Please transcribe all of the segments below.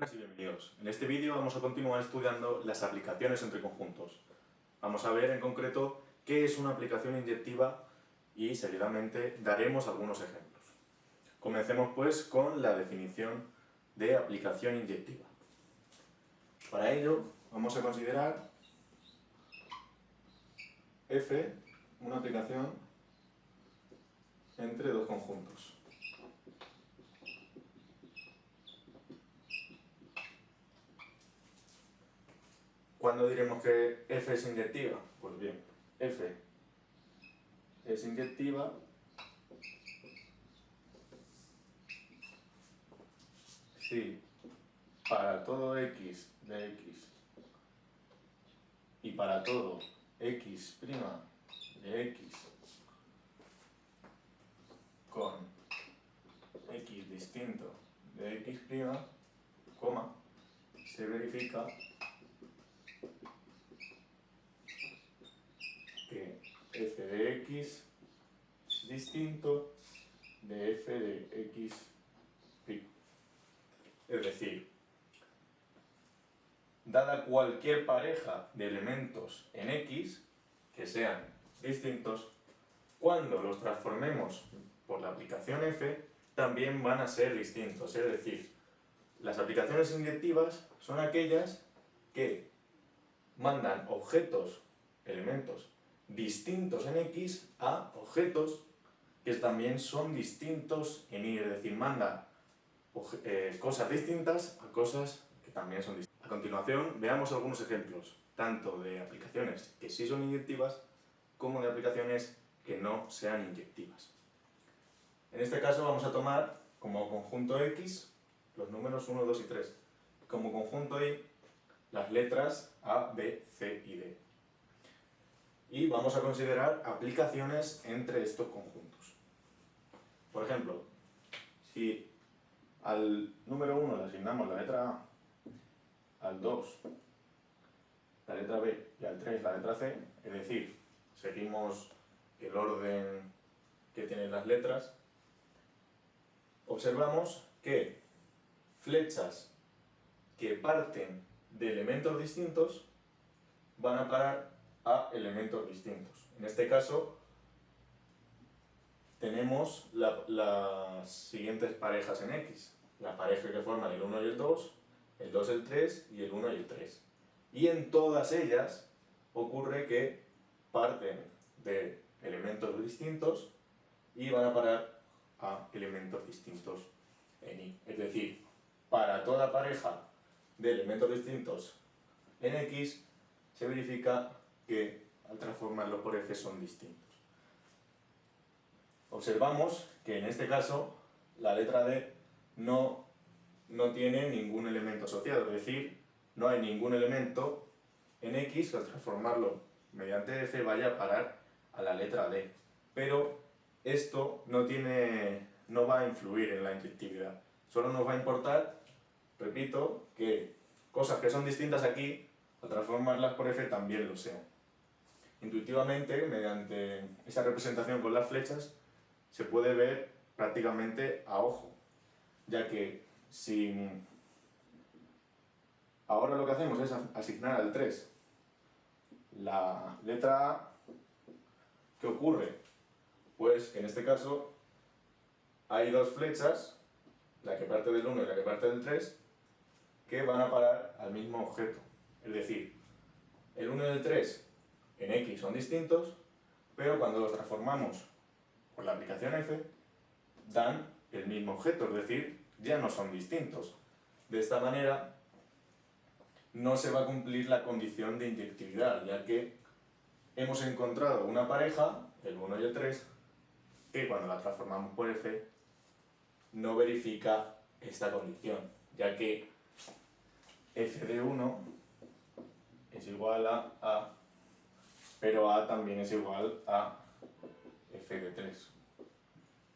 Buenas y bienvenidos. En este vídeo vamos a continuar estudiando las aplicaciones entre conjuntos. Vamos a ver en concreto qué es una aplicación inyectiva y seguidamente daremos algunos ejemplos. Comencemos pues con la definición de aplicación inyectiva. Para ello vamos a considerar F una aplicación entre dos conjuntos. ¿Cuándo diremos que F es inyectiva? Pues bien, F es inyectiva si para todo x de x y para todo x' de x con x distinto de x', coma, se verifica que f de x es distinto de f de x'. Es decir, dada cualquier pareja de elementos en x que sean distintos, cuando los transformemos por la aplicación f, también van a ser distintos. Es decir, las aplicaciones inyectivas son aquellas que mandan objetos, elementos, distintos en x a objetos que también son distintos en y. Es decir, manda cosas distintas a cosas que también son distintas. A continuación, veamos algunos ejemplos, tanto de aplicaciones que sí son inyectivas, como de aplicaciones que no sean inyectivas. En este caso vamos a tomar como conjunto X los números 1, 2 y 3, como conjunto Y las letras A, B, C y D. Y vamos a considerar aplicaciones entre estos conjuntos. Por ejemplo, si al número 1 le asignamos la letra A, al 2 la letra B y al 3 la letra C, es decir, seguimos el orden que tienen las letras, observamos que flechas que parten de elementos distintos van a parar a elementos distintos. En este caso tenemos las siguientes parejas en X. La pareja que forman el 1 y el 2 el 3 y el 1 y el 3. Y en todas ellas ocurre que parten de elementos distintos y van a parar a elementos distintos en Y. Es decir, para toda pareja de elementos distintos en X se verifica que al transformarlo por F son distintos. Observamos que en este caso la letra D no tiene ningún elemento asociado, es decir, no hay ningún elemento en X que al transformarlo mediante F vaya a parar a la letra D. Pero esto no va a influir en la inyectividad. Solo nos va a importar, repito, que cosas que son distintas aquí, al transformarlas por F también lo sean. Intuitivamente, mediante esa representación con las flechas, se puede ver prácticamente a ojo, ya que si ahora lo que hacemos es asignar al 3 la letra A, ¿qué ocurre? Pues que en este caso hay dos flechas, la que parte del 1 y la que parte del 3, que van a parar al mismo objeto. Es decir, el 1 y el 3 en X son distintos, pero cuando los transformamos por la aplicación F, dan el mismo objeto, es decir, ya no son distintos. De esta manera no se va a cumplir la condición de inyectividad, ya que hemos encontrado una pareja, el 1 y el 3, que cuando la transformamos por F no verifica esta condición, ya que f de 1 es igual a, pero a también es igual a f de 3.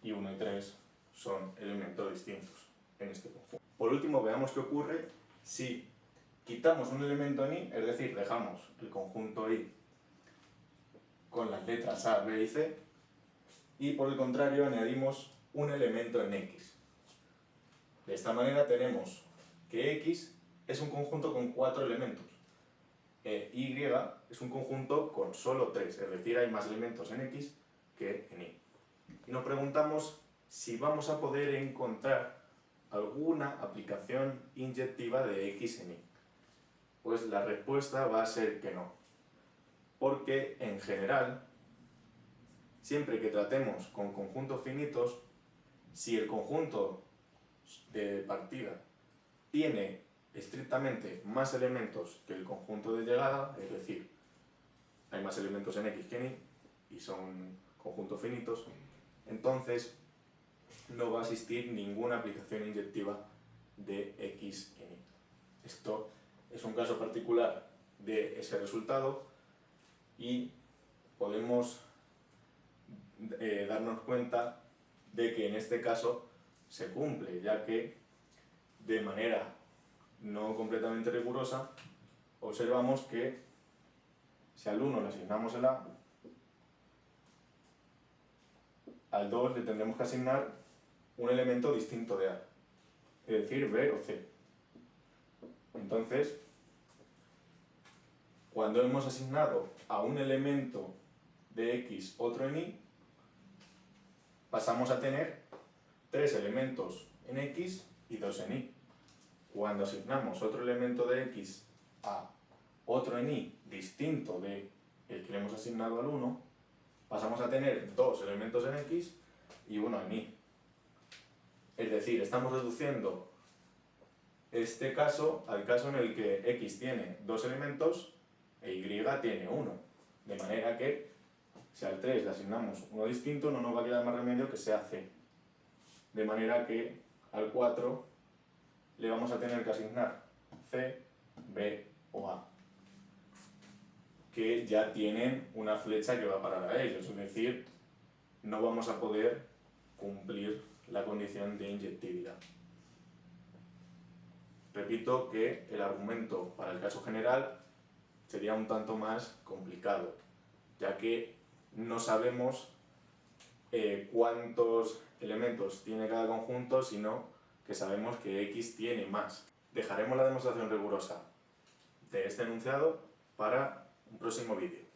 Y 1 y 3 son elementos distintos en este conjunto. Por último, veamos qué ocurre si quitamos un elemento en Y, es decir, dejamos el conjunto Y con las letras A, B y C, y por el contrario añadimos un elemento en X. De esta manera tenemos que X es un conjunto con 4 elementos. Y es un conjunto con solo 3, es decir, hay más elementos en X que en Y. Y nos preguntamos si vamos a poder encontrar alguna aplicación inyectiva de X en Y. Pues la respuesta va a ser que no. Porque en general, siempre que tratemos con conjuntos finitos, si el conjunto de partida tiene estrictamente más elementos que el conjunto de llegada, es decir, hay más elementos en X que en Y y son conjuntos finitos, entonces no va a existir ninguna aplicación inyectiva de X en Y. Esto es un caso particular de ese resultado y podemos darnos cuenta de que en este caso se cumple, ya que de manera no completamente rigurosa observamos que si al 1 le asignamos el A, al 2 le tendremos que asignar un elemento distinto de A, es decir, B o C. Entonces, cuando hemos asignado a un elemento de X otro en Y, pasamos a tener 3 elementos en X y 2 en Y. Cuando asignamos otro elemento de X a otro en Y distinto de el que le hemos asignado al 1, pasamos a tener 2 elementos en X y 1 en Y. Es decir, estamos reduciendo este caso al caso en el que X tiene 2 elementos e Y tiene 1. De manera que si al 3 le asignamos uno distinto, no nos va a quedar más remedio que sea C. De manera que al 4 le vamos a tener que asignar C, B o A, que ya tienen una flecha que va a parar a ellos, es decir, no vamos a poder cumplir la condición de inyectividad. Repito que el argumento para el caso general sería un tanto más complicado, ya que no sabemos cuántos elementos tiene cada conjunto, sino que sabemos que X tiene más. Dejaremos la demostración rigurosa de este enunciado para un próximo vídeo.